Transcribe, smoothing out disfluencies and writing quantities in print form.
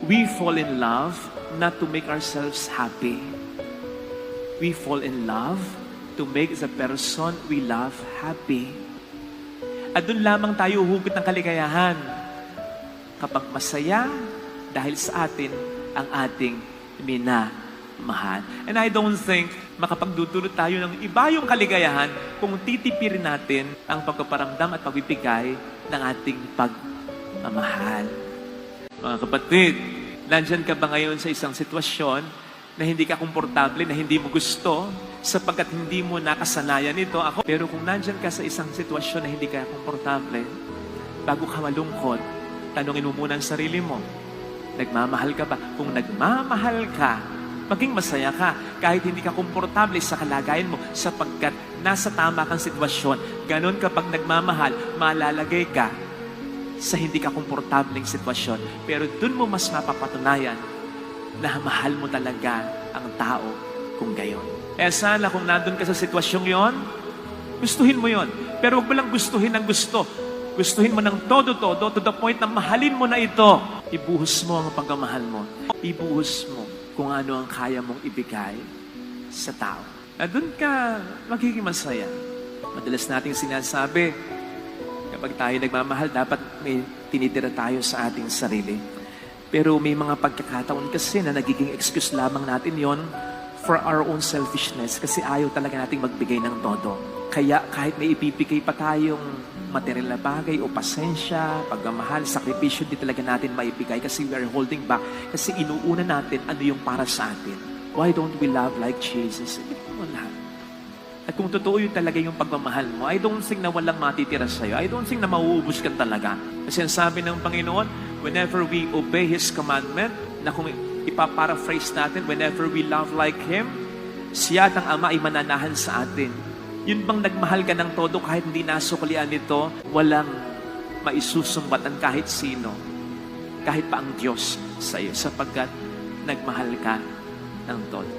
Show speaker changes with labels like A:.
A: We fall in love not to make ourselves happy. We fall in love to make the person we love happy. At doon lamang tayo hugot ng kaligayahan kapag masaya dahil sa atin ang ating minamahal. And I don't think makapagdudulot tayo ng iba yung kaligayahan kung titipirin natin ang pagpaparamdam at pagbibigay ng ating pagmamahal. Mga kapatid, nandyan ka ba ngayon sa isang sitwasyon na hindi ka komportable, na hindi mo gusto, sapagkat hindi mo nakasanayan ito? Pero kung nandyan ka sa isang sitwasyon na hindi ka komportable, bago ka malungkot, tanungin mo muna ang sarili mo, nagmamahal ka ba? Kung nagmamahal ka, maging masaya ka kahit hindi ka komportable sa kalagayan mo sapagkat nasa tama kang sitwasyon. Ganon kapag nagmamahal, malalagay ka sa hindi ka komportableng sitwasyon. Pero dun mo mas mapapatunayan na mahal mo talaga ang tao kung gayon. Kaya sana kung nandun ka sa sitwasyong yon, gustuhin mo yon. Pero huwag mo lang gustuhin ng gusto. Gustuhin mo ng todo-todo to the point na mahalin mo na ito. Ibuhos mo ang pagmamahal mo. Ibuhos mo kung ano ang kaya mong ibigay sa tao. Na dun ka magiging masaya. Madalas nating sinasabi, kapag tayo nagmamahal, dapat may tinitira tayo sa ating sarili. Pero may mga pagkakataon kasi na nagiging excuse lamang natin yon for our own selfishness kasi ayaw talaga nating magbigay ng todo. Kaya kahit may ipipigay pa tayong material na bagay o pasensya, pagmamahal, sakripisyo, di talaga natin maibigay kasi we are holding back. Kasi inuuna natin ano yung para sa atin. Why don't we love like Jesus? Wala. At kung totoo yun talaga yung pagmamahal mo, I don't think na walang matitira sa'yo. I don't think na mauubos ka talaga. Kasi ang sabi ng Panginoon, whenever we obey His commandment, na kung ipaparaphrase natin, whenever we love like Him, siya at ang Ama ay mananahan sa atin. Yun bang nagmahal ka ng todo kahit hindi nasuklian nito, walang maisusumbatan kahit sino, kahit pa ang Diyos sa iyo, sapagkat nagmahal ka ng todo.